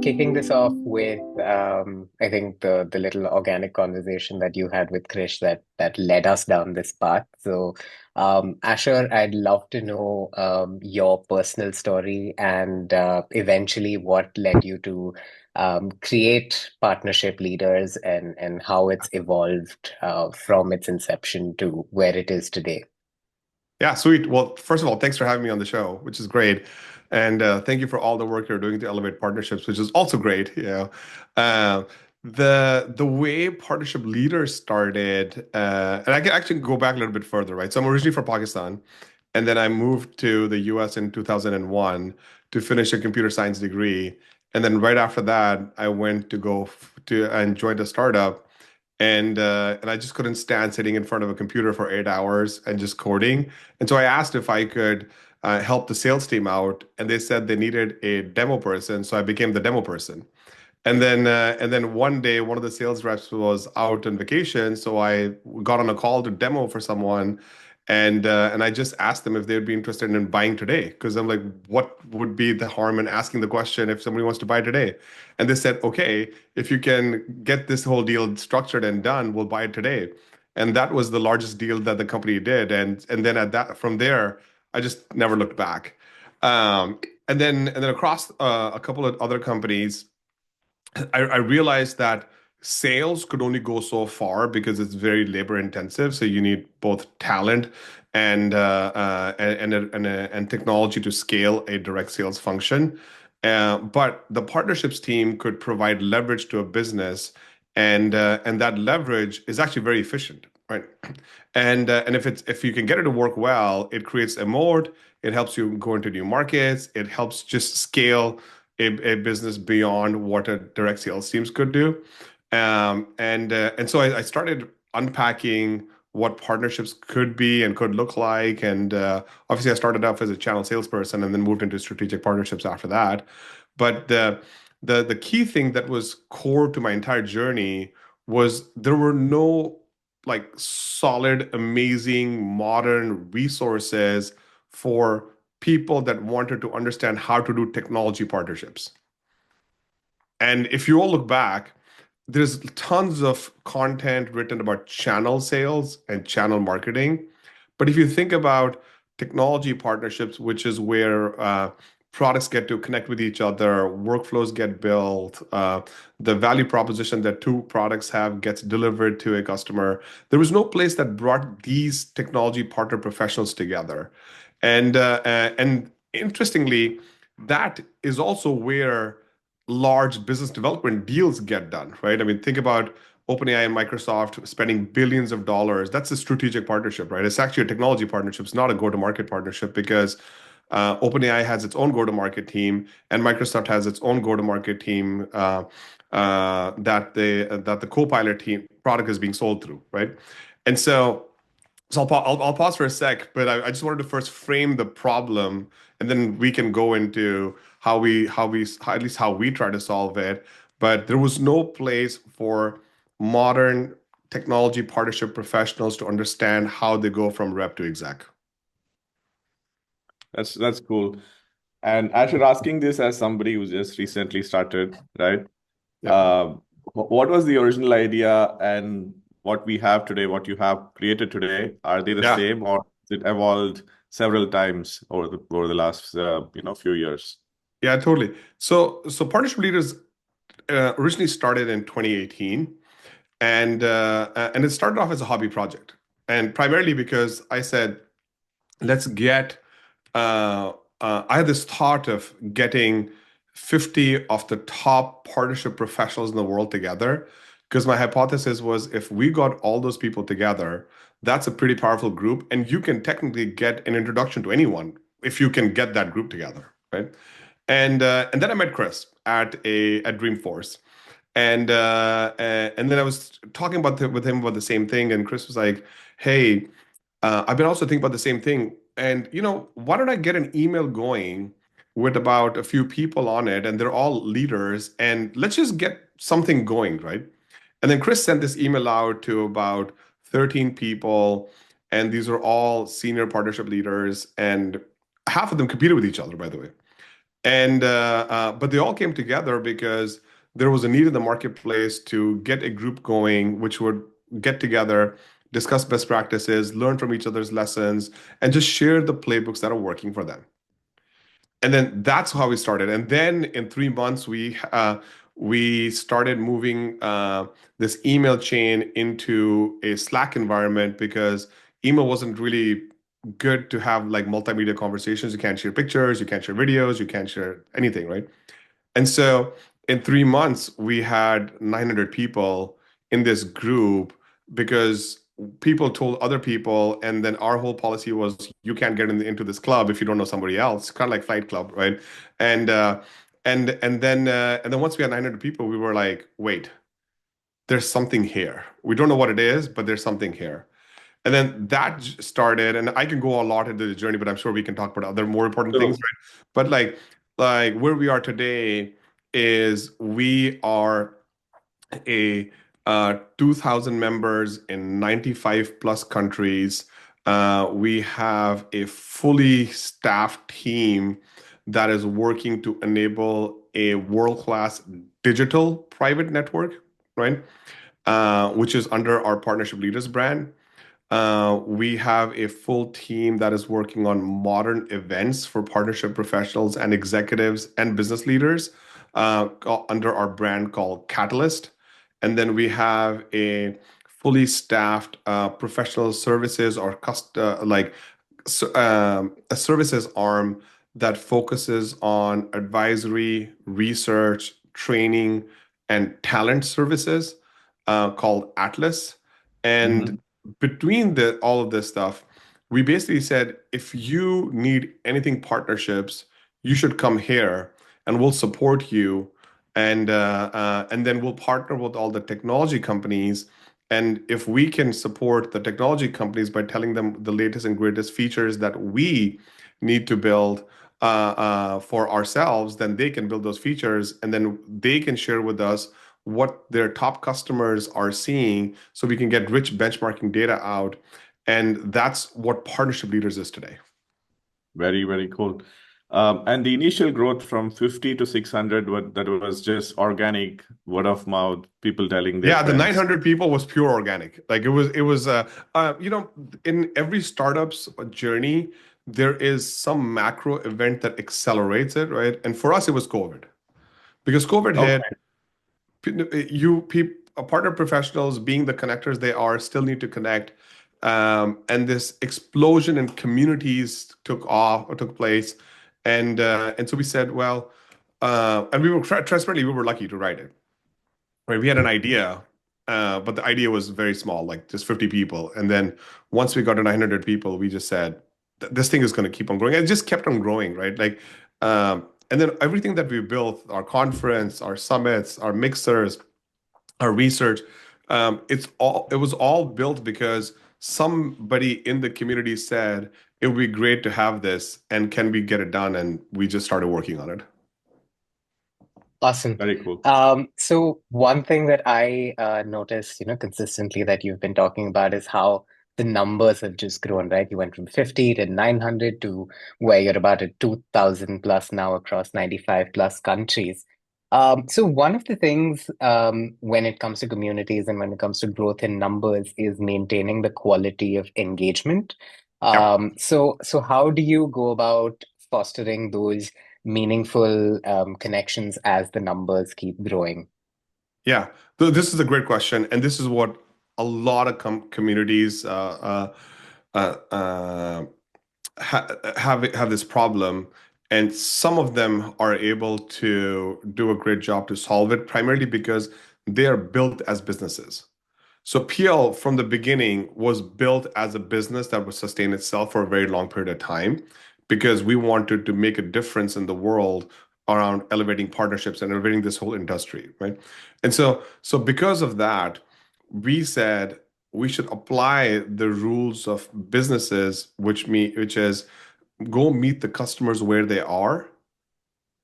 kicking this off with I think the little organic conversation that you had with Krish that led us down this path. So, Asher, I'd love to know your personal story and eventually what led you to create Partnership Leaders and how it's evolved from its inception to where it is today. Yeah, sweet. Well, first of all, thanks for having me on the show, which is great. And thank you for all the work you're doing to elevate partnerships, which is also great. Uh, the way partnership leaders started, and I can actually go back a little bit further, right? So I'm originally from Pakistan, and then I moved to the US in 2001 to finish a computer science degree. And then right after that, I went to go to and joined a startup and I just couldn't stand sitting in front of a computer for 8 hours and just coding. And so I asked if I could help the sales team out, and they said they needed a demo person, so I became the demo person. And then one day, one of the sales reps was out on vacation, so I got on a call to demo for someone, and I just asked them if they would be interested in buying today, because I'm like, what would be the harm in asking the question if somebody wants to buy today? And they said, okay, if you can get this whole deal structured and done, we'll buy it today. And that was the largest deal that the company did, and then at that from there, I just never looked back. And then across a couple of other companies. I realized that sales could only go so far because it's very labor intensive. So you need both talent and technology to scale a direct sales function. But the partnerships team could provide leverage to a business, and that leverage is actually very efficient, right? And if you can get it to work well, it creates a moat. It helps you go into new markets. It helps just scale a business beyond what a direct sales teams could do. And so I started unpacking what partnerships could be and could look like. And obviously, I started off as a channel salesperson and then moved into strategic partnerships after that. But the key thing that was core to my entire journey was there were no like solid, amazing, modern resources for people that wanted to understand how to do technology partnerships. And if you all look back, there's tons of content written about channel sales and channel marketing. But if you think about technology partnerships, which is where products get to connect with each other, workflows get built, the value proposition that two products have gets delivered to a customer, there was no place that brought these technology partner professionals together. And interestingly, that is also where large business development deals get done, right? I mean, think about OpenAI and Microsoft spending billions of dollars. That's a strategic partnership, right? It's actually a technology partnership. It's not a go-to-market partnership because OpenAI has its own go-to-market team, and Microsoft has its own go-to-market team that the Copilot team product is being sold through, right? And so I'll pause for a sec, but I just wanted to first frame the problem, and then we can go into how at least how we try to solve it. But there was no place for modern technology partnership professionals to understand how they go from rep to exec. That's cool. And Asher, asking this as somebody who just recently started, right? Yeah. What was the original idea and what we have today, what you have created today, are they the Yeah. same or has it evolved several times over the last few years? Yeah, totally. So partnership leaders originally started in 2018, and it started off as a hobby project, and primarily because I said, let's get I had this thought of getting 50 of the top partnership professionals in the world together. Because my hypothesis was if we got all those people together, that's a pretty powerful group. And you can technically get an introduction to anyone if you can get that group together, right? And then I met Chris at Dreamforce. And then I was talking with him about the same thing, and Chris was like, "Hey, I've been also thinking about the same thing. And, why don't I get an email going with about a few people on it, and they're all leaders, and let's just get something going, right?" And then Chris sent this email out to about 13 people, and these are all senior partnership leaders, and half of them competed with each other, by the way. But they all came together because there was a need in the marketplace to get a group going, which would get together, discuss best practices, learn from each other's lessons, and just share the playbooks that are working for them. And then that's how we started. And then in 3 months, we started moving this email chain into a Slack environment because email wasn't really good to have like multimedia conversations. You can't share pictures, you can't share videos, you can't share anything, right? And so in 3 months, we had 900 people in this group because people told other people, and then our whole policy was you can't get into this club if you don't know somebody else, kind of like Fight Club, right? And and then once we had 900 people, we were like, wait, there's something here. We don't know what it is, but there's something here. And then that started, and I can go a lot into the journey, but I'm sure we can talk about other more important things, So, right? But like where we are today is we are a 2,000 members in 95 plus countries. We have a fully staffed team that is working to enable a world-class digital private network, right? Which is under our Partnership Leaders brand. We have a full team that is working on modern events for partnership professionals and executives and business leaders under our brand called Catalyst. And then we have a fully staffed professional services or a services arm that focuses on advisory, research, training, and talent services called Atlas. And mhm. between all of this stuff, we basically said, if you need anything partnerships, you should come here and we'll support you. And then we'll partner with all the technology companies. And if we can support the technology companies by telling them the latest and greatest features that we need to build for ourselves, then they can build those features and then they can share with us what their top customers are seeing so we can get rich benchmarking data out. And that's what Partnership Leaders is today. Very, very cool. And the initial growth from 50 to 600, that was just organic word of mouth, people telling their Yeah, the friends. 900 people was pure organic. Like in every startup's journey, there is some macro event that accelerates it, right? And for us, it was COVID because COVID hit. Okay. Partner professionals being the connectors they are still need to connect, and this explosion in communities took place, and so we said, well, and we were transparently, we were lucky to write it, right? We had an idea, but the idea was very small, like just 50 people, and then once we got to 900 people, we just said, This thing is going to keep on growing." And it just kept on growing, right? And then everything that we built, our conference, our summits, our mixers, our research, it was all built because somebody in the community said it would be great to have this, and can we get it done? And we just started working on it. Awesome. Very cool. So one thing that I noticed, consistently that you've been talking about is how the numbers have just grown, right? You went from 50 to 900 to where you're about at 2,000 plus now across 95 plus countries. So one of the things when it comes to communities and when it comes to growth in numbers is maintaining the quality of engagement. Yep. So how do you go about fostering those meaningful connections as the numbers keep growing? Yeah. This is a great question, and this is what a lot of communities uh, have this problem, and some of them are able to do a great job to solve it, primarily because they are built as businesses. So PL from the beginning was built as a business that would sustain itself for a very long period of time because we wanted to make a difference in the world around elevating partnerships and elevating this whole industry, right? And so because of that, we said we should apply the rules of businesses, which is go meet the customers where they are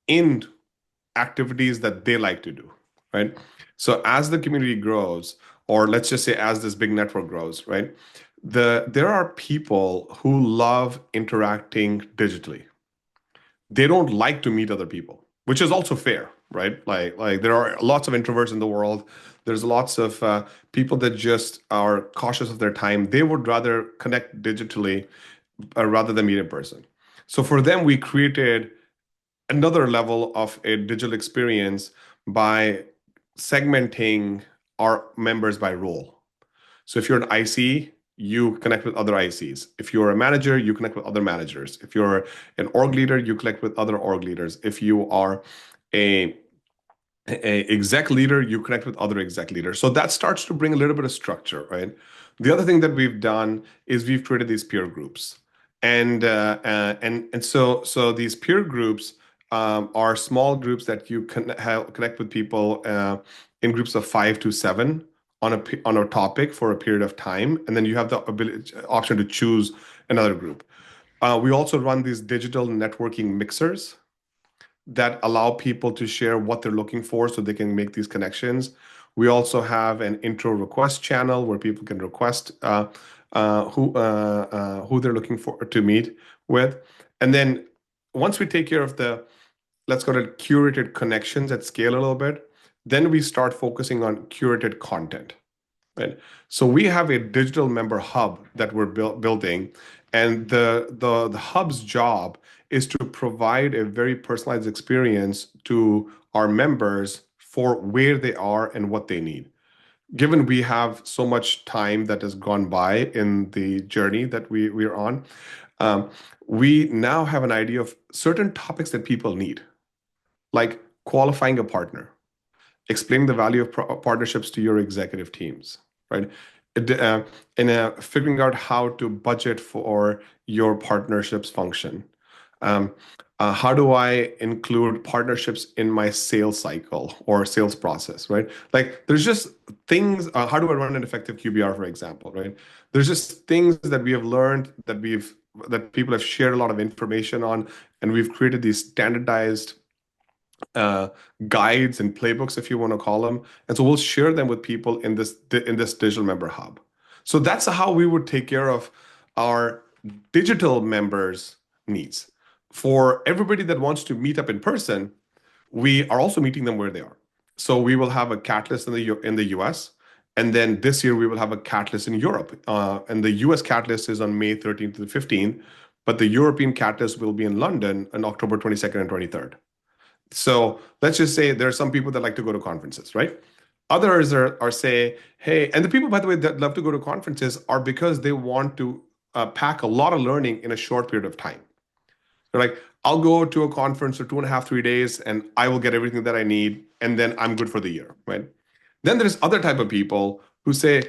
in activities that they like to do, right? So as the community grows, or let's just say as this big network grows, right? There are people who love interacting digitally. they don't like to meet other people, which is also fair, right? Like there are lots of introverts in the world. There's lots of people that just are cautious of their time. They would rather connect digitally rather than meet in person. So for them, we created another level of a digital experience by segmenting our members by role. So if you're an IC, you connect with other ICs. If you're a manager, you connect with other managers. If you're an org leader, you connect with other org leaders. If you are a, a exec leader, you connect with other exec leaders. So that starts to bring a little bit of structure, right? The other thing that we've done is we've created these peer groups, and so these peer groups are small groups that you can connect with people in groups of 5 to 7 on a topic for a period of time, and then you have the option to choose another group. We also run these digital networking mixers that allow people to share what they're looking for so they can make these connections. We also have an intro request channel where people can request who they're looking for to meet with. And then once we take care of the, let's call it curated connections at scale a little bit, then we start focusing on curated content. Right. So we have a digital member hub that we're building, and the hub's job is to provide a very personalized experience to our members for where they are and what they need. Given we have so much time that has gone by in the journey that we're on, um, we now have an idea of certain topics that people need, like qualifying a partner, explaining the value of partnerships to your executive teams, right? Figuring out how to budget for your partnerships function. How do I include partnerships in my sales cycle or sales process, right? Like there's just things, how do I run an effective QBR, for example, right? There's just things that we have learned that people have shared a lot of information on, and we've created these standardized uh, guides and playbooks, if you want to call them. And so we'll share them with people in this digital member hub. So that's how we would take care of our digital members' needs. For everybody that wants to meet up in person, we are also meeting them where they are. So we will have a catalyst in the US, and then this year we will have a catalyst in Europe. And the US catalyst is on May 13th to the 15th, but the European catalyst will be in London on October 22nd and 23rd. So let's just say there are some people that like to go to conferences, right? Others are say, hey, and the people, by the way, that love to go to conferences are because they want to pack a lot of learning in a short period of time. They're like, I'll go to a conference for 2.5, 3 days, and I will get everything that I need, and then I'm good for the year, right? Then there's other type of people who say,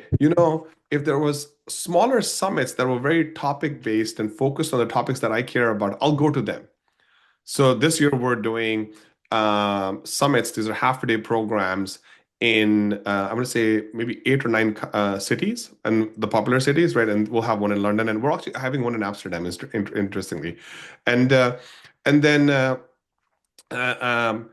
if there was smaller summits that were very topic based and focused on the topics that I care about, I'll go to them. So this year we're doing summits. These are half-a-day programs in I'm going to say maybe 8 or 9 cities and the popular cities, right? And we'll have one in London, and we're actually having one in Amsterdam, interestingly, and uh, and then uh, um,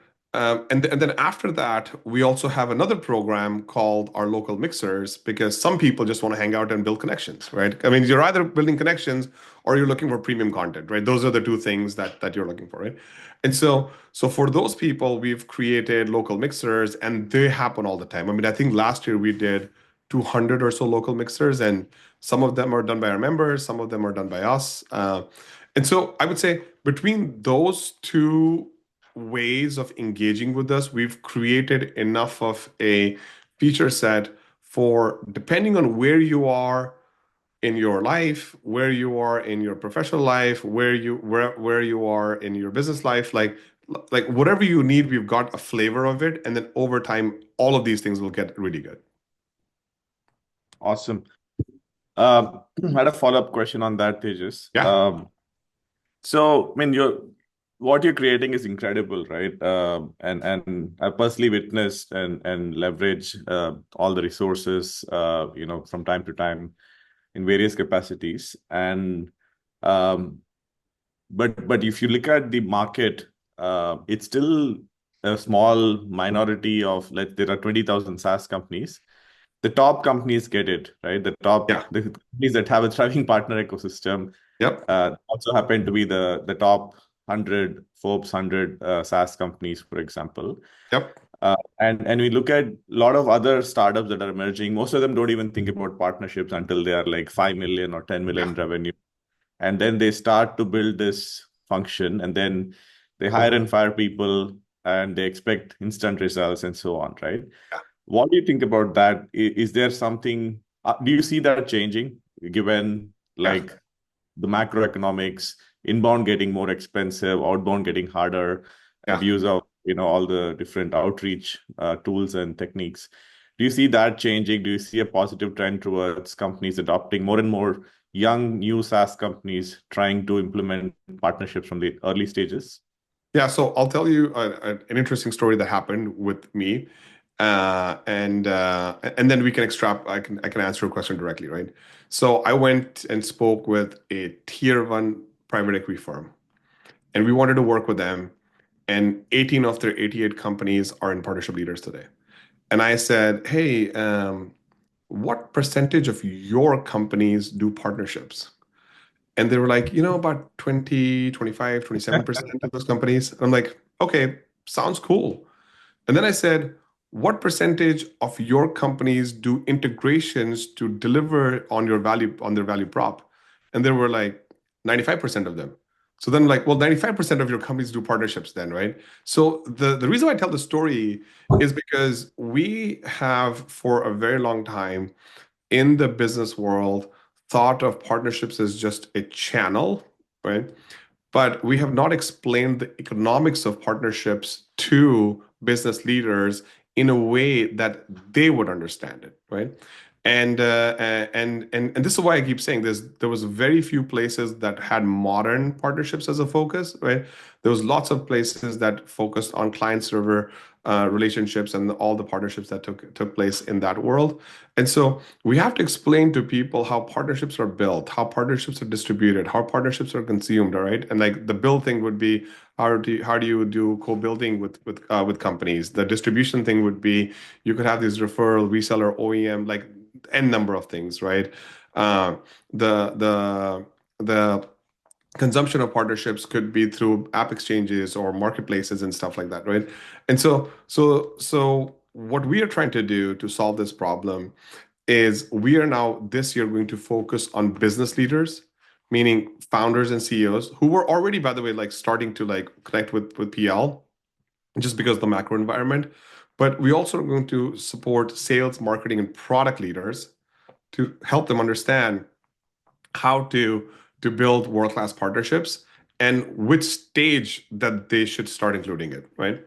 and then after that, we also have another program called our local mixers, because some people just want to hang out and build connections, right? I mean, you're either building connections or you're looking for premium content, right? Those are the two things that you're looking for, right? And so for those people, we've created local mixers, and they happen all the time. I mean, I think last year we did 200 or so local mixers, and some of them are done by our members, some of them are done by us. And so I would say between those two ways of engaging with us, we've created enough of a feature set for, depending on where you are in your life, where you are in your professional life, where you are in your business life, like whatever you need, we've got a flavor of it, and then over time, all of these things will get really good. Awesome. I had a follow-up question on that, Tejas. Yeah. So, I mean, what you're creating is incredible, right? And I personally witnessed and leverage all the resources, from time to time in various capacities. And but if you look at the market, it's still a small minority of, there are 20,000 SaaS companies. The top companies get it, right? The companies that have a thriving partner ecosystem Yep. also happen to be the top Forbes 100 SaaS companies, for example. Yep. And we look at a lot of other startups that are emerging. Most of them don't even think about partnerships until they are like 5 million or 10 million revenue. And then they start to build this function, and then they hire and fire people, and they expect instant results and so on, right? Yeah. What do you think about that? Is there something, do you see that changing given like the macroeconomics, inbound getting more expensive, outbound getting harder, abuse of all the different outreach tools and techniques? Do you see that changing? Do you see a positive trend towards companies adopting more and more young new SaaS companies trying to implement partnerships from the early stages? Yeah, so I'll tell you an interesting story that happened with me, and then we can I can answer a question directly, right? So I went and spoke with a tier one private equity firm, and we wanted to work with them. And 18 of their 88 companies are in partnership leaders today. And I said, hey, what percentage of your companies do partnerships? And they were like, about 20, 25, 27% of those companies. And I'm like, okay, sounds cool. And then I said, what percentage of your companies do integrations to deliver on your value, on their value prop? And there were like 95% of them. So then like, well, 95% of your companies do partnerships then, right? So the reason why I tell the story is because we have for a very long time in the business world thought of partnerships as just a channel, right? But we have not explained the economics of partnerships to business leaders in a way that they would understand it, right? And this is why I keep saying this. There was very few places that had modern partnerships as a focus, right? There was lots of places that focused on client server relationships and all the partnerships that took place in that world. And so we have to explain to people how partnerships are built, how partnerships are distributed, how partnerships are consumed, all right? And like the build thing would be how do you do co-building with companies? The distribution thing would be you could have this referral, reseller, OEM, like n number of things, right? The consumption of partnerships could be through app exchanges or marketplaces and stuff like that, right? And so what we are trying to do to solve this problem is we are now this year going to focus on business leaders, meaning founders and CEOs who were already, by the way, like starting to like connect with PL just because of the macro environment. But we also are going to support sales, marketing, and product leaders to help them understand how to build world-class partnerships and which stage that they should start including it, right?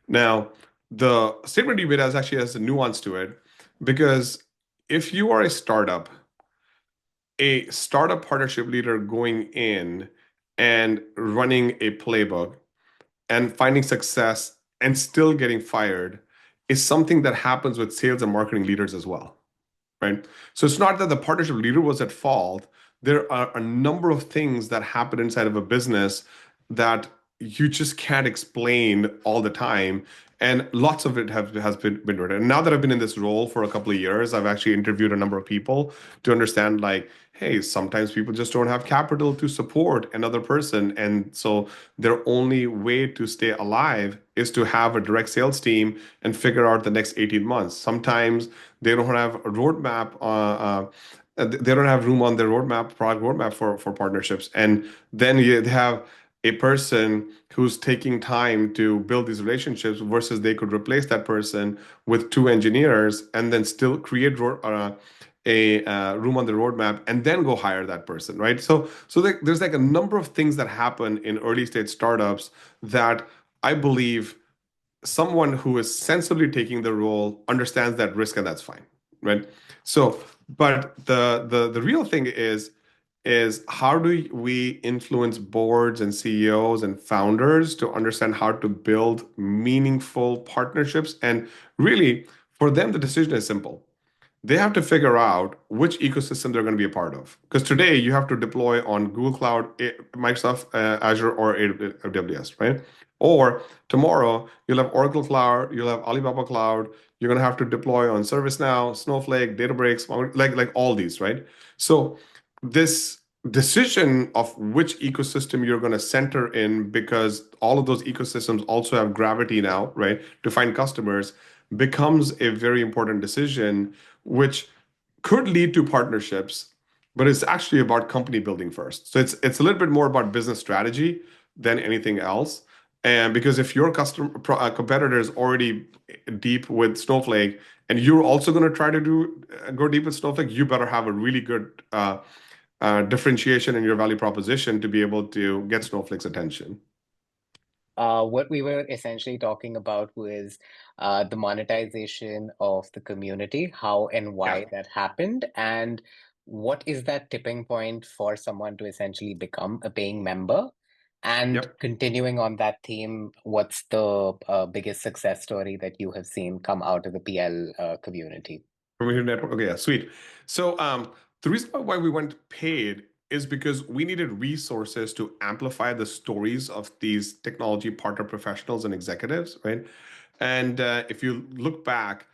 Now, the statement you made actually has a nuance to it because if you are a startup partnership leader going in and running a playbook and finding success and still getting fired is something that happens with sales and marketing leaders as well, right? So it's not that the partnership leader was at fault. There are a number of things that happen inside of a business that you just can't explain all the time. And lots of it has been written. And now that I've been in this role for a couple of years, I've actually interviewed a number of people to understand like, hey, sometimes people just don't have capital to support another person. And so their only way to stay alive is to have a direct sales team and figure out the next 18 months. Sometimes they don't have a roadmap. They don't have room on their roadmap, product roadmap for partnerships. And then you have a person who's taking time to build these relationships versus they could replace that person with two engineers and then still create a room on the roadmap and then go hire that person, right? So there's like a number of things that happen in early stage startups that I believe someone who is sensibly taking the role understands that risk and that's fine, right? So, but the real thing is how do we influence boards and CEOs and founders to understand how to build meaningful partnerships? And really, for them, the decision is simple. They have to figure out which ecosystem they're going to be a part of. Because today you have to deploy on Google Cloud, Microsoft Azure, or AWS, right? Or tomorrow you'll have Oracle Cloud, you'll have Alibaba Cloud. You're going to have to deploy on ServiceNow, Snowflake, Databricks, like all these, right? So this decision of which ecosystem you're going to center in, because all of those ecosystems also have gravity now, right, to find customers, becomes a very important decision, which could lead to partnerships, but it's actually about company building first. So it's a little bit more about business strategy than anything else. And because if your competitor is already deep with Snowflake, and you're also going to try to go deep with Snowflake, you better have a really good differentiation in your value proposition to be able to get Snowflake's attention. What we were essentially talking about was the monetization of the community, how and Yeah. why that happened, and what is that tipping point for someone to essentially become a paying member. And Yep. continuing on that theme, what's the biggest success story that you have seen come out of the PL community? Permission network. Okay, yeah, sweet. So the reason why we went paid is because we needed resources to amplify the stories of these technology partner professionals and executives, right? And if you look back,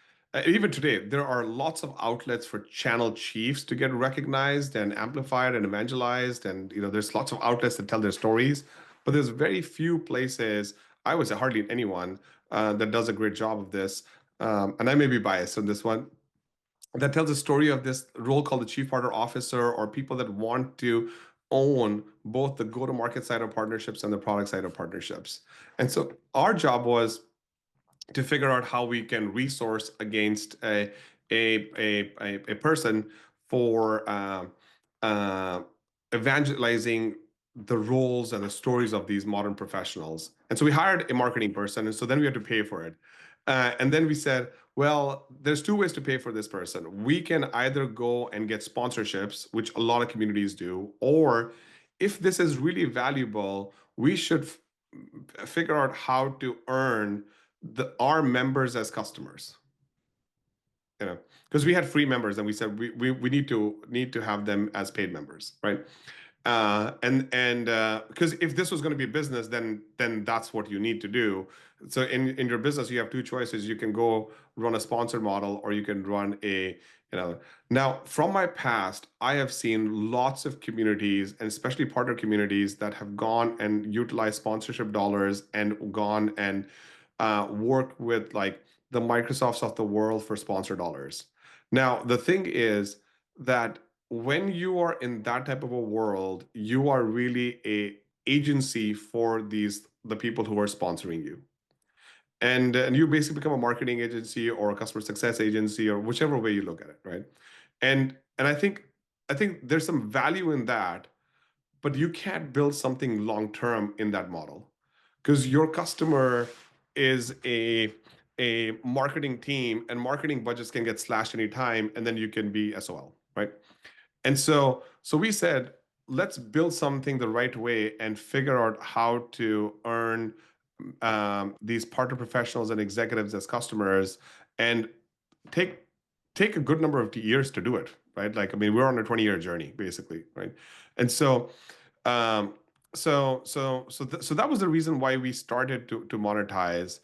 even today, there are lots of outlets for channel chiefs to get recognized and amplified and evangelized, and there's lots of outlets that tell their stories, but there's very few places, I would say hardly anyone, that does a great job of this. And I may be biased on this one, that tells a story of this role called the chief partner officer, or people that want to own both the go-to-market side of partnerships and the product side of partnerships. And so our job was to figure out how we can resource against a person for uh, evangelizing the roles and the stories of these modern professionals. And so we hired a marketing person, and so then we had to pay for it. And then we said, well, there's two ways to pay for this person. We can either go and get sponsorships, which a lot of communities do, or if this is really valuable, we should figure out how to earn our members as customers, because we had free members, and we said we need to have them as paid members, right? And because if this was going to be a business, then that's what you need to do. So in your business, you have two choices. You can go run a sponsored model, or you can run now, from my past, I have seen lots of communities, and especially partner communities, that have gone and utilized sponsorship dollars and gone and worked with like the Microsofts of the world for sponsor dollars. Now, the thing is that when you are in that type of a world, you are really a agency for the people who are sponsoring you. And you basically become a marketing agency or a customer success agency, or whichever way you look at it, right? And I think there's some value in that, but you can't build something long term in that model, because your customer is a marketing team, and marketing budgets can get slashed anytime, and then you can be SOL, right? And so we said, let's build something the right way and figure out how to earn these partner professionals and executives as customers, and take take a good number of years to do it, right? Like, I mean, we're on a 20-year journey, basically, right? And so um, so that was the reason why we started to monetize.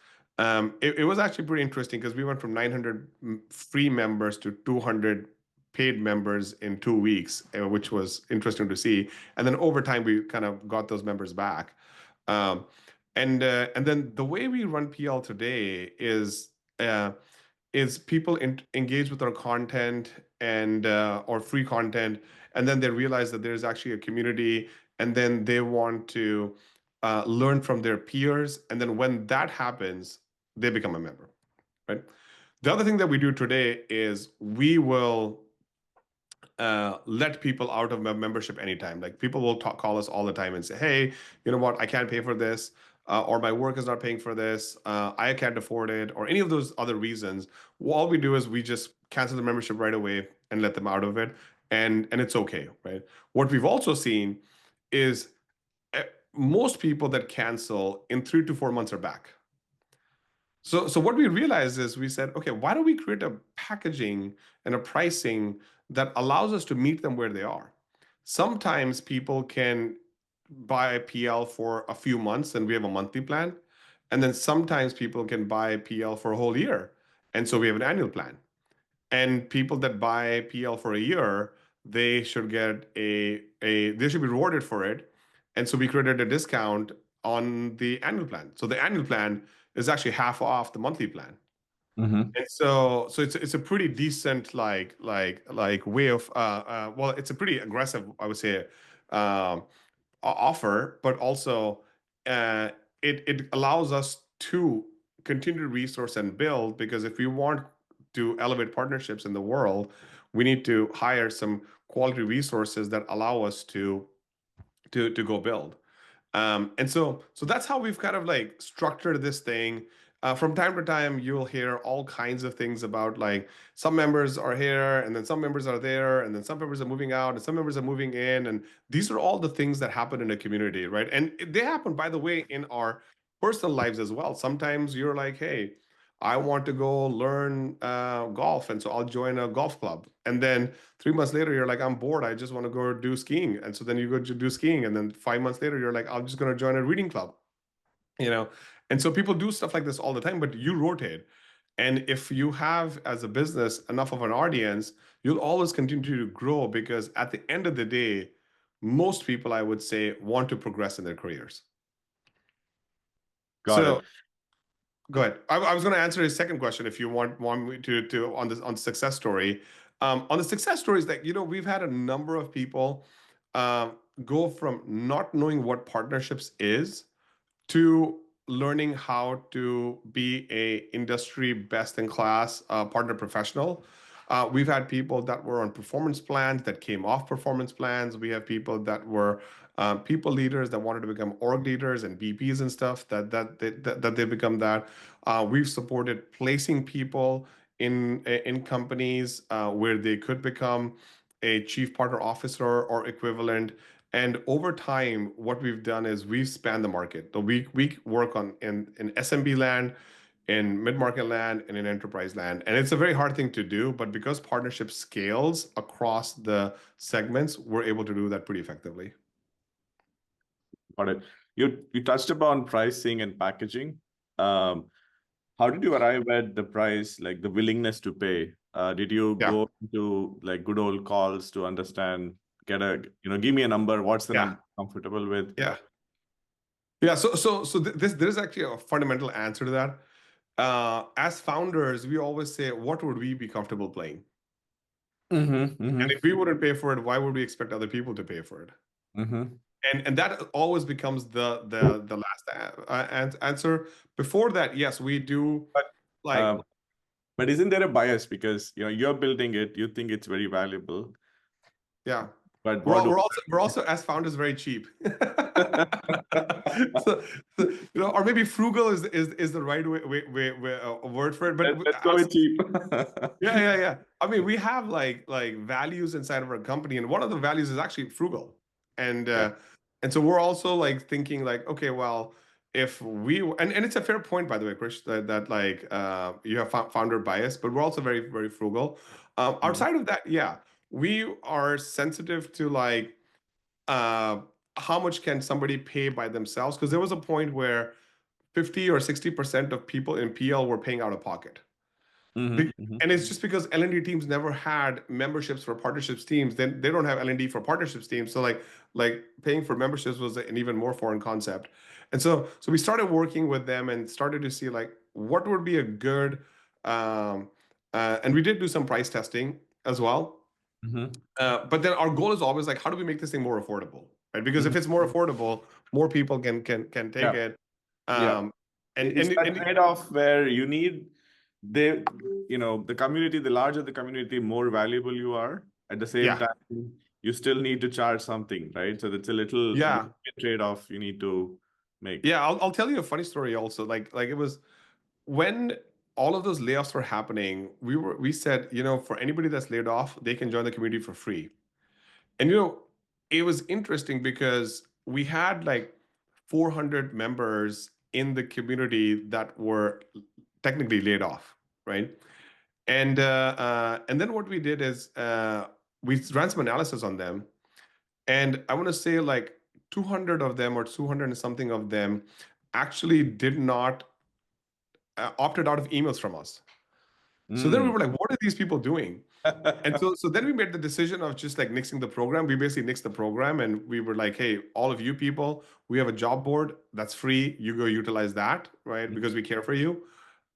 It was actually pretty interesting, because we went from 900 free members to 200 paid members in 2 weeks, which was interesting to see. And then over time, we kind of got those members back. Um, and then the way we run PL today uh, is people engage with our content, and or free content, and then they realize that there's actually a community, and then they want to learn from their peers, and then when that happens, they become a member, right? The other thing that we do today is we will let people out of membership anytime. Like, people will call us all the time and say, hey, you know what, I can't pay for this, or my work is not paying for this, I can't afford it, or any of those other reasons. All we do is we just cancel the membership right away and let them out of it, and it's okay, right? What we've also seen is most people that cancel in 3 to 4 months are back. So what we realized is, we said, okay, why don't we create a packaging and a pricing that allows us to meet them where they are? Sometimes people can buy PL for a few months, and we have a monthly plan. And then sometimes people can buy PL for a whole year, and so we have an annual plan. And people that buy PL for a year, they should get they should be rewarded for it. And so we created a discount on the annual plan. So the annual plan is actually half off the monthly plan. Mm-hmm. And so it's a pretty decent way of well, it's a pretty aggressive, I would say, offer, but also uh, it allows us to continue to resource and build, because if we want to elevate partnerships in the world, we need to hire some quality resources that allow us to go build. And so that's how we've kind of like structured this thing. From time to time, you'll hear all kinds of things about like some members are here, and then some members are there, and then some members are moving out, and some members are moving in. And these are all the things that happen in a community, right? And they happen, by the way, in our personal lives as well. Sometimes you're like, hey, I want to go learn golf, and so I'll join a golf club. And then 3 months later, you're like, I'm bored. I just want to go do skiing. And so then you go to do skiing. And then 5 months later, you're like, I'm just going to join a reading club, you know? And so people do stuff like this all the time, but you rotate. And if you have, as a business, enough of an audience, you'll always continue to grow, because at the end of the day, most people, I would say, want to progress in their careers. Got it. So go ahead. I was going to answer his second question if you want me to on this on success story. On the success stories, that we've had a number of people go from not knowing what partnerships is to learning how to be a industry best in class partner professional. We've had people that were on performance plans that came off performance plans. We have people that were people leaders that wanted to become org leaders and VPs and stuff that they become that. We've supported placing people in companies where they could become a chief partner officer or equivalent. And over time, what we've done is we've spanned the market. So we work in SMB land, in mid-market land, and in enterprise land. And it's a very hard thing to do, but because partnership scales across the segments, we're able to do that pretty effectively. Got it. You touched upon pricing and packaging. How did you arrive at the price, like the willingness to pay? Did you Yeah, go to like good old calls to understand, give me a number, what's the yeah, number I'm comfortable with? yeah, yeah. There's actually a fundamental answer to that. As founders, we always say, what would we be comfortable paying? Mm-hmm, And mm-hmm, if we wouldn't pay for it, why would we expect other people to pay for it? mm-hmm. And that always becomes the last answer. Before that, yes, we do But like, um, but isn't there a bias because you're building it, you think it's very valuable, yeah. but We're what all, do we're also as founders very cheap. So, or maybe frugal is the right word for it. But let's go with cheap. yeah. I mean, we have like values inside of our company, and one of the values is actually frugal. And Yeah. and so we're also like thinking like, okay, well, if we and it's a fair point, by the way, Krish, that like you have founder bias, but we're also very, very frugal. Mhm. Outside of that, yeah, we are sensitive to like uh how much can somebody pay by themselves? Because there was a point where 50 or 60% of people in PL were paying out of pocket. Mhm, mhm. And it's just because L&D teams never had memberships for partnerships teams. Then they don't have L&D for partnerships teams. So like paying for memberships was an even more foreign concept. And so we started working with them and started to see like what would be a good and we did do some price testing as well. Mhm. But then our goal is always like, how do we make this thing more affordable, right? Because if Mhm. it's more affordable, more people can take Yeah. it. Yeah. Um, and It's and that and trade-off where they, the community, the larger the community, more valuable you are. At the same yeah, time, you still need to charge something, right? So it's a little yeah. trade-off you need to make. Yeah, I'll tell you a funny story also. Like it was when all of those layoffs were happening, we said, for anybody that's laid off, they can join the community for free. And it was interesting because we had like 400 members in the community that were technically laid off, right? And then what we did is we ran some analysis on them, and I want to say like 200 of them or 200 and something of them actually did not opted out of emails from us. So then we Mm. were like, what are these people doing? And so then we made the decision of just like nixing the program. We basically nixed the program and we were like, hey, all of you people, we have a job board that's free. You go utilize that, right? Because we care for you.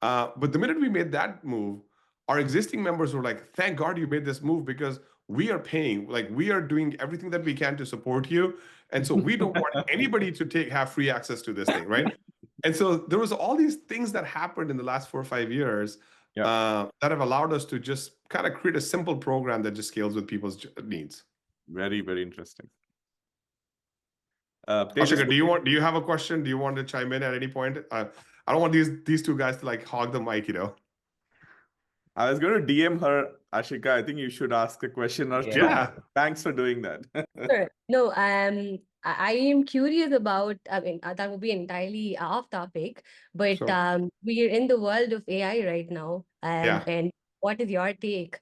But the minute we made that move, our existing members were like, thank God you made this move because we are paying, like we are doing everything that we can to support you. And so we don't want anybody to have free access to this thing, right? And so there was all these things that happened in the last 4 or 5 years Yeah, that have allowed us to just kind of create a simple program that just scales with people's needs. very, very interesting. Tejas, Ashika, do you have a question? Do you want to chime in at any point? I don't want these two guys to like hog the mic, you know. I was going to DM her, Ashika. I think you should ask a question or two. Yeah. Yeah, Thanks for doing that. Sure. No, I am curious about, I mean, that would be entirely off topic, but sure. we're in the world of AI right now. Yeah, And what is your take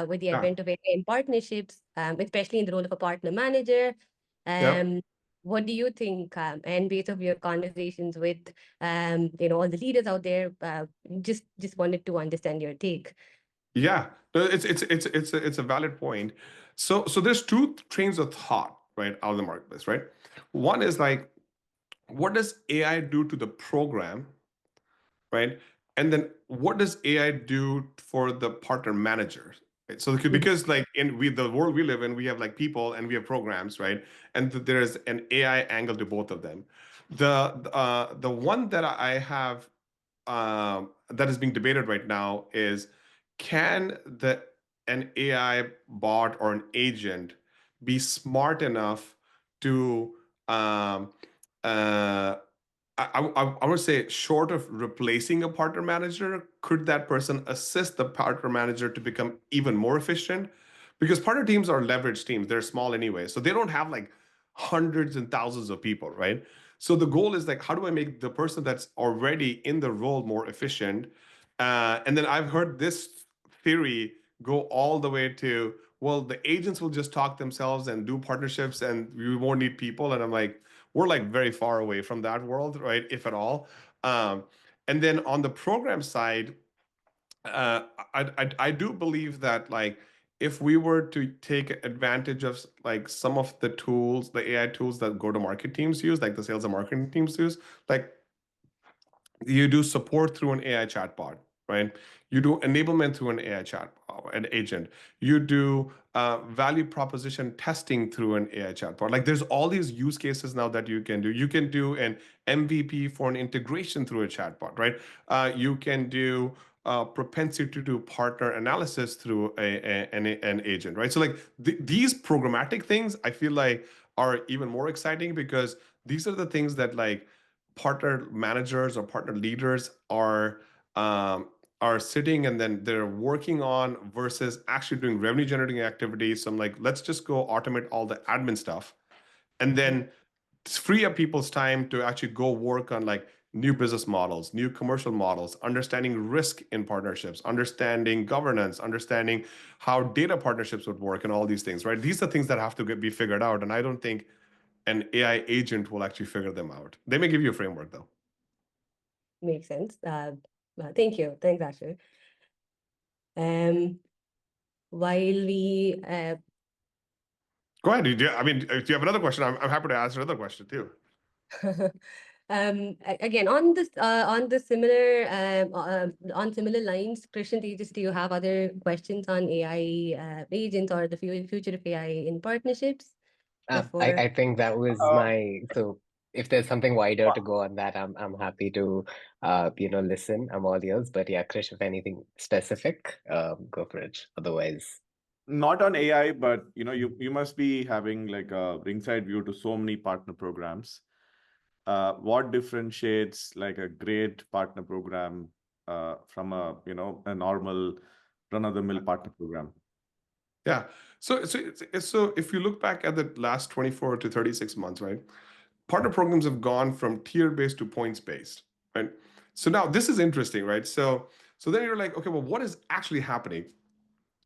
with the yeah, advent of AI in partnerships, especially in the role of a partner manager? yeah. Um, what do you think? And based of your conversations with, all the leaders out there, just wanted to understand your take. Yeah, no, it's a valid point. So there's two trains of thought, right, out of the marketplace, right? One is like, what does AI do to the program, right? And then what does AI do for the partner managers? Right? So Mhm. because like in the world we live in, we have like people and we have programs, right? And there is an AI angle to both of them. The one that I have that is being debated right now is can an AI bot or an agent be smart enough to uh, I would say short of replacing a partner manager, could that person assist the partner manager to become even more efficient? Because partner teams are leveraged teams. They're small anyway. So they don't have like hundreds and thousands of people, right? So the goal is like, how do I make the person that's already in the role more efficient? And then I've heard this theory go all the way to, well, the agents will just talk themselves and do partnerships and we won't need people. And I'm like, we're like very far away from that world, right? If at all. Um, and then on the program side, I do believe that like if we were to take advantage of like some of the tools, the AI tools that go-to-market teams use, like the sales and marketing teams use, like you do support through an AI chatbot, right? You do enablement through an AI chat, an agent. You do value proposition testing through an AI chatbot. Like there's all these use cases now that you can do. You can do an MVP for an integration through a chatbot, right? You can do propensity to do partner analysis through an agent, right? So like these programmatic things, I feel like are even more exciting because these are the things that like partner managers or partner leaders are sitting and then they're working on versus actually doing revenue generating activities. So I'm like, let's just go automate all the admin stuff and Mhm. then free up people's time to actually go work on like new business models, new commercial models, understanding risk in partnerships, understanding governance, understanding how data partnerships would work and all these things, right? These are things that have to be figured out. And I don't think an AI agent will actually figure them out. They may give you a framework though. Makes sense. Thank you. Thanks, Asher. Um, while we Go ahead. I mean, if you have another question, I'm happy to answer another question too. again on the similar on similar lines, Christian, do you have other questions on AI agents or the future of AI in partnerships before? I think that was Uh, my so if there's something wider to go on that, I'm happy to listen. I'm all ears. But yeah, Krish, if anything specific, go for it. Otherwise, Not on AI, but you must be having like a ringside view to so many partner programs. What differentiates like a great partner program from a normal run-of-the-mill partner program? Yeah. So if you look back at the last 24 to 36 months, right? Partner programs have gone from tier-based to points-based, right? So now this is interesting, right? So then you're like, okay, well, what is actually happening?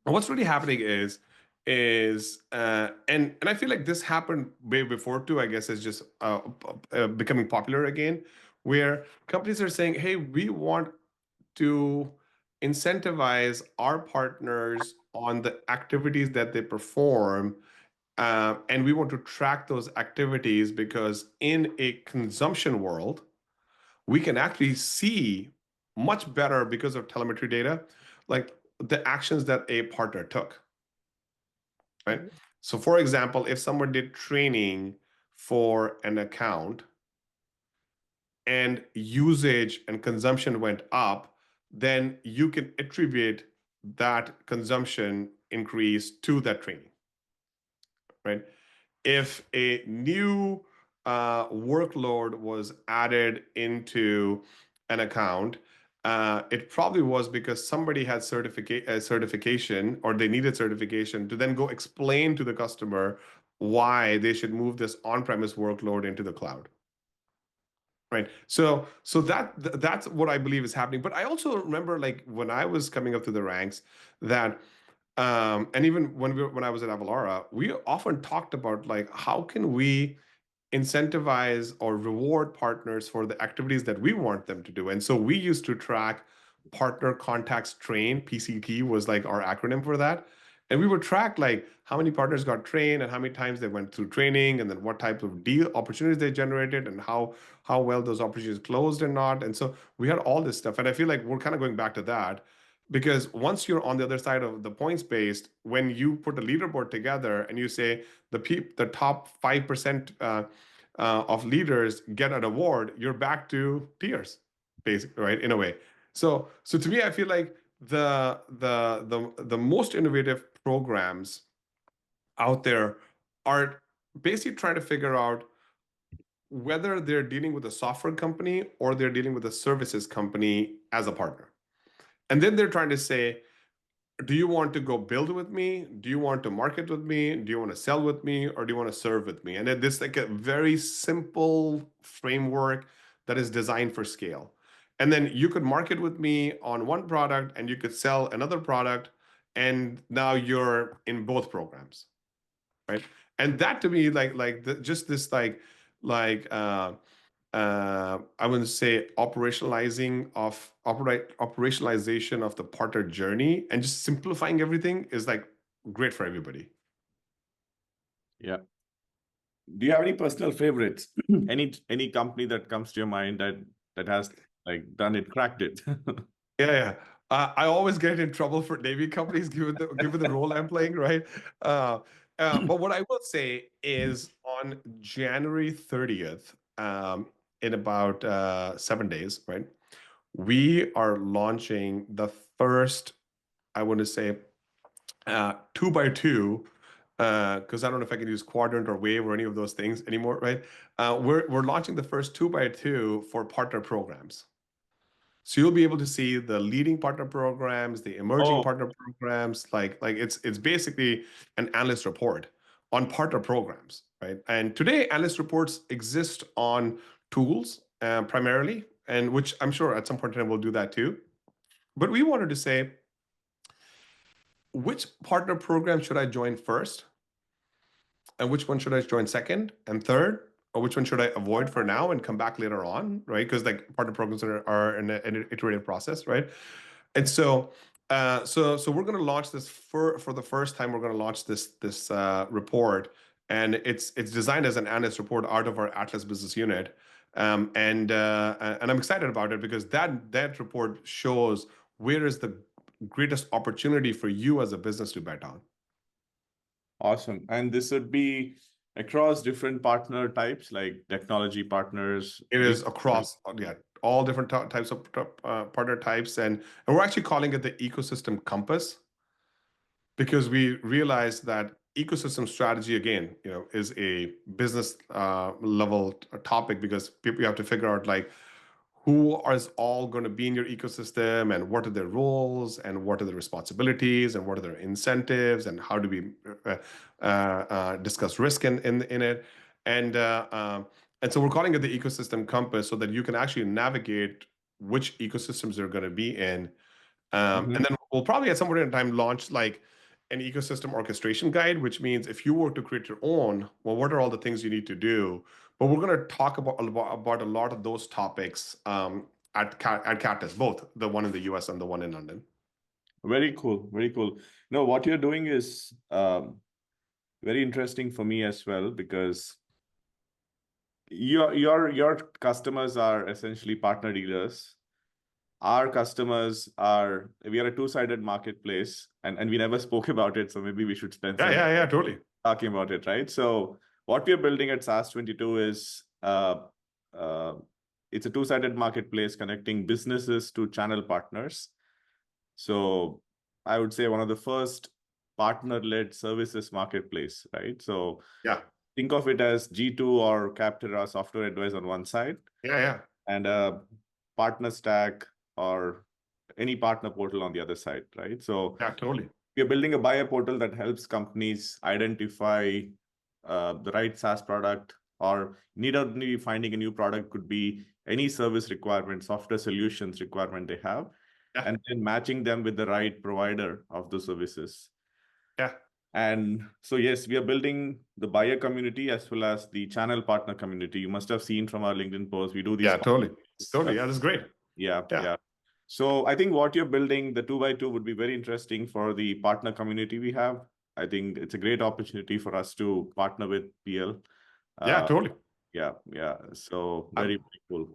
And what's really happening is and I feel like this happened way before too. I guess it's just becoming popular again, where companies are saying, "Hey, we want to incentivize our partners on the activities that they perform. And we want to track those activities because in a consumption world, we can actually see much better because of telemetry data, like the actions that a partner took, right? Mhm. So, for example, if someone did training for an account and usage and consumption went up, then you can attribute that consumption increase to that training, right? If a new workload was added into an account, it probably was because somebody had certification or they needed certification to then go explain to the customer why they should move this on-premise workload into the cloud. Right. So that's what I believe is happening. But I also remember like when I was coming up through the ranks that and even when I was at Avalara, we often talked about like how can we incentivize or reward partners for the activities that we want them to do. And so we used to track partner contacts trained. PCT was like our acronym for that. And we would track like how many partners got trained and how many times they went through training and then what type of deal opportunities they generated and how well those opportunities closed and not. And so we had all this stuff. And I feel like we're kind of going back to that because once you're on the other side of the points based, when you put a leaderboard together and you say the top 5% of leaders get an award, you're back to peers, basically, right? In a way. So to me, I feel like the most innovative programs out there are basically trying to figure out whether they're dealing with a software company or they're dealing with a services company as a partner. And then they're trying to say, do you want to go build with me? Do you want to market with me? Do you want to sell with me? Or do you want to serve with me? And this like a very simple framework that is designed for scale. And then you could market with me on one product and you could sell another product. And now you're in both programs, right? And that to me, just this I wouldn't say operationalization of the partner journey and just simplifying everything is like great for everybody. Yeah. Do you have any personal favorites? Any company that comes to your mind that has like done it, cracked it? Yeah. I always get in trouble for Navy companies given the role I'm playing, right? But what I will say is on January 30th, in about 7 days, right? We are launching the first, I want to say, 2x2, because I don't know if I can use quadrant or wave or any of those things anymore, right? We're launching the first 2x2 for partner programs. So you'll be able to see the leading partner programs, the emerging Oh, partner programs, like it's basically an analyst report on partner programs, right? And today, analyst reports exist on tools primarily, and which I'm sure at some point in time we'll do that too. But we wanted to say, which partner program should I join first? And which one should I join second and third? Or which one should I avoid for now and come back later on, right? Because like partner programs are in an iterative process, right? And so we're going to launch this for the first time. We're going to launch this report, and it's designed as an analyst report out of our Atlas business unit, and I'm excited about it because that report shows where is the greatest opportunity for you as a business to bet on. awesome. And this would be across different partner types, like technology partners. It is across, yeah, all different types of partner types, and we're actually calling it the ecosystem compass because we realize that ecosystem strategy again, is a business level topic because people have to figure out like who is all going to be in your ecosystem and what are their roles and what are the responsibilities and what are their incentives and how do we discuss risk in it and so we're calling it the ecosystem compass so that you can actually navigate which ecosystems you're going to be in. Mhm. And then we'll probably at some point in time launch like an ecosystem orchestration guide, which means if you were to create your own, well, what are all the things you need to do? But we're going to talk about a lot of those topics at Catalyst, both the one in the US and the one in London. Very cool. Very cool. No, what you're doing is very interesting for me as well, because your customers are essentially partner dealers. Our customers are, we are a two-sided marketplace, and we never spoke about it, so maybe we should spend Yeah, some yeah, yeah, totally. talking about it, right? So what we are building at SaaS 22 is uh, it's a two-sided marketplace connecting businesses to channel partners. So I would say one of the first partner-led services marketplace, right? So Yeah, think of it as G2 or Capterra Software Advice on one side, yeah. and a partner stack or any partner portal on the other side, right? So Yeah, totally. we're building a buyer portal that helps companies identify the right SaaS product, or need only finding a new product, could be any service requirement, software solutions requirement they have, Yeah. and then matching them with the right provider of the services. Yeah. And so, yes, we are building the buyer community as well as the channel partner community. You must have seen from our LinkedIn post, we do these. Yeah, totally. Totally. Yeah, that's great. Yeah. So I think what you're building, the 2x2, would be very interesting for the partner community we have. I think it's a great opportunity for us to partner with PL. Yeah, totally. Yeah. So very cool.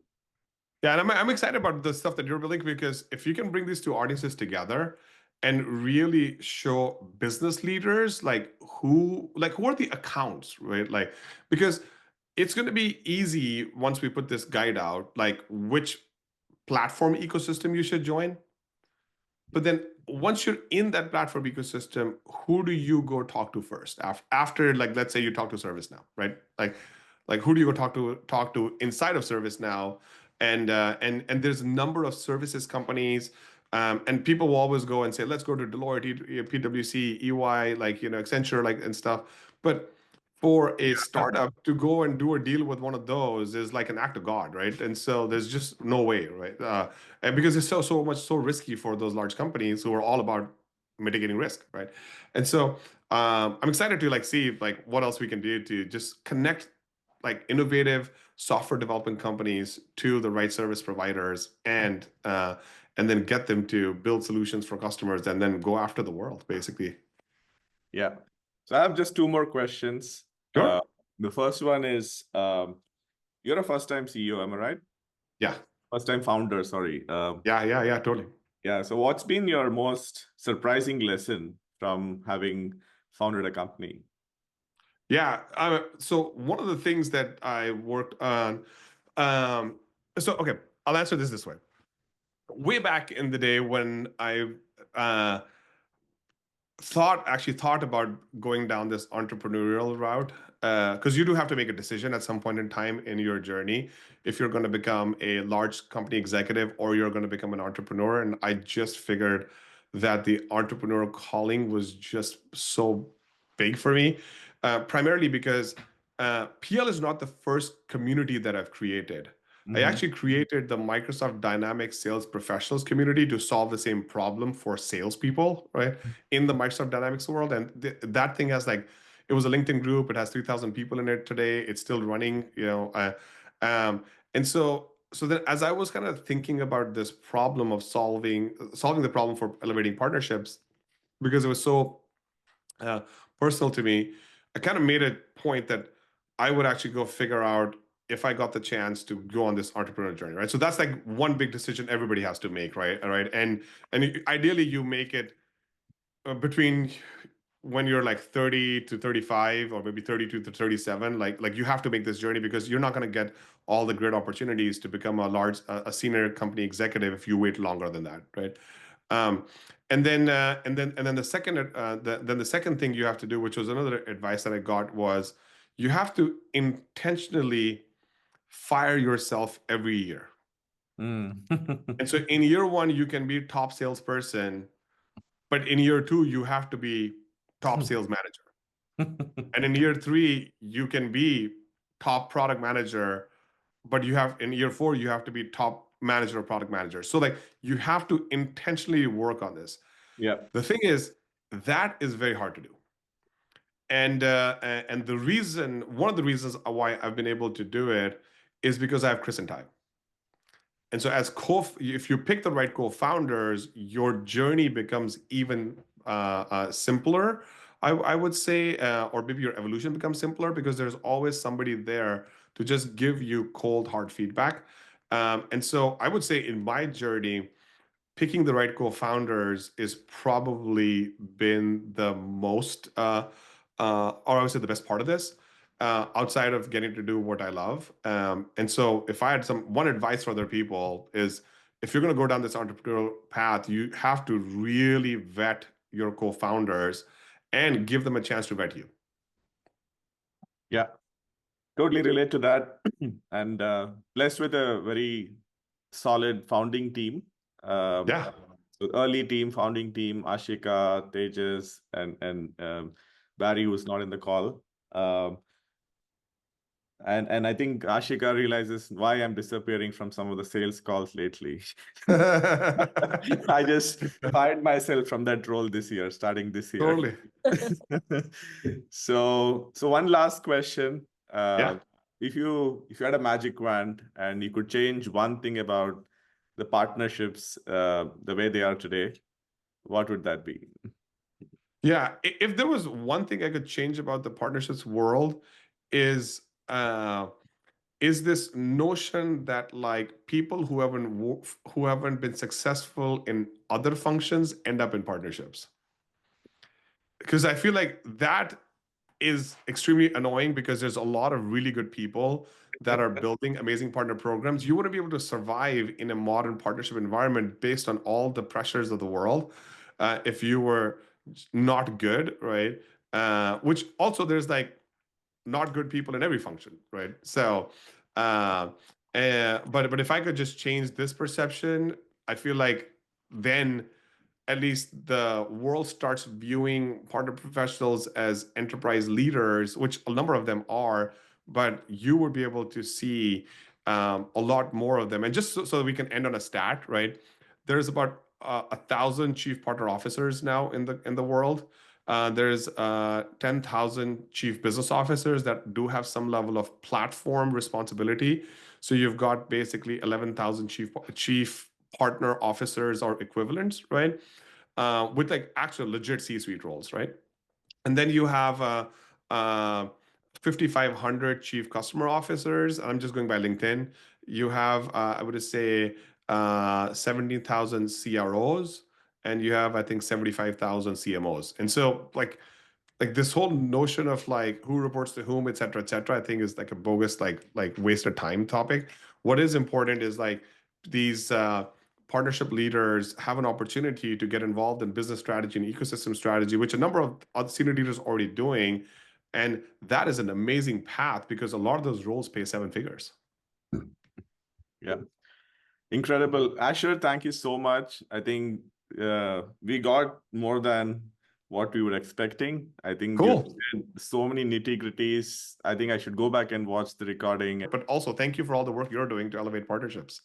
Yeah, and I'm excited about the stuff that you're building, because if you can bring these two audiences together and really show business leaders who are the accounts, right? Like, because it's going to be easy once we put this guide out, like which platform ecosystem you should join. But then once you're in that platform ecosystem, who do you go talk to first? After, like, let's say you talk to ServiceNow, right? Like who do you go talk to inside of ServiceNow? And there's a number of services companies, and people will always go and say, let's go to Deloitte, PwC, EY, Accenture, and stuff. But for a startup to go and do a deal with one of those is like an act of God, right? And so there's just no way, right? And because it's so risky for those large companies who are all about mitigating risk, right? And so I'm excited to see what else we can do to just connect innovative software development companies to the right service providers, and then get them to build solutions for customers and then go after the world, basically. Yeah. So I have just two more questions. Sure. The first one is, you're a first-time CEO, am I right? Yeah. First-time founder, sorry. Yeah, totally. Yeah. So what's been your most surprising lesson from having founded a company? Yeah. So one of the things that I worked on, okay, I'll answer this way. Way back in the day when I thought about going down this entrepreneurial route, because you do have to make a decision at some point in time in your journey if you're going to become a large company executive or you're going to become an entrepreneur. And I just figured that the entrepreneurial calling was just so big for me, primarily because PL is not the first community that I've created. I actually created the Microsoft Dynamics sales professionals community to solve the same problem for salespeople, right? In the Microsoft Dynamics world. And that thing has it was a LinkedIn group. It has 3,000 people in it today. It's still running, and so then as I was kind of thinking about this problem of solving the problem for elevating partnerships, because it was so personal to me, I kind of made a point that I would actually go figure out if I got the chance to go on this entrepreneurial journey, right? So that's one big decision everybody has to make, right? All right, and ideally you make it between when you're 30 to 35, or maybe 32 to 37. Like you have to make this journey, because you're not going to get all the great opportunities to become a senior company executive if you wait longer than that, right? And then the second thing you have to do, which was another advice that I got, was you have to intentionally fire yourself every year. And so in year one, you can be top salesperson, but in year two, you have to be top sales manager. And in year three, you can be top product manager, but in year four, you have to be top manager or product manager. So you have to intentionally work on this. Yeah. The thing is, that is very hard to do. And one of the reasons why I've been able to do it is because I have Chris and Ty. And so if you pick the right co-founders, your journey becomes even simpler, I would say, or maybe your evolution becomes simpler because there's always somebody there to just give you cold, hard feedback. And so I would say in my journey, picking the right co-founders is probably been the most, or I would say the best part of this, outside of getting to do what I love. And so if I had one advice for other people is, if you're going to go down this entrepreneurial path, you have to really vet your co-founders and give them a chance to vet you. Yeah, totally relate to that. And blessed with a very solid founding team. Yeah. So early team, founding team, Ashika, Tejas, and Barry, who's not in the call. And I think Ashika realizes why I'm disappearing from some of the sales calls lately. I just fired myself from that role this year, starting this year. Totally. So one last question. Yeah. If you had a magic wand and you could change one thing about the partnerships, the way they are today, what would that be? Yeah, if there was one thing I could change about the partnerships world is this notion that like people who haven't been successful in other functions end up in partnerships. Because I feel like that is extremely annoying because there's a lot of really good people that are building amazing partner programs. You wouldn't be able to survive in a modern partnership environment based on all the pressures of the world if you were not good, right? Which also there's like not good people in every function, right? So, but if I could just change this perception, I feel like then at least the world starts viewing partner professionals as enterprise leaders, which a number of them are, but you would be able to see a lot more of them. And just so that we can end on a stat, right? There's about 1,000 chief partner officers now in the world. There's 10,000 chief business officers that do have some level of platform responsibility. So you've got basically 11,000 chief partner officers or equivalents, right? With like actual legit C-suite roles, right? And then you have 5,500 chief customer officers. I'm just going by LinkedIn. You have, I would say, 17,000 CROs, and you have, I think, 75,000 CMOs. And so, like this whole notion of like who reports to whom, et cetera, I think is like a bogus, like waste of time topic. What is important is like these partnership leaders have an opportunity to get involved in business strategy and ecosystem strategy, which a number of other senior leaders are already doing. And that is an amazing path because a lot of those roles pay 7 figures. Yeah. Incredible. Asher, thank you so much. I think we got more than what we were expecting. I think Cool. you said so many nitty-gritties. I think I should go back and watch the recording. But also, thank you for all the work you're doing to elevate partnerships.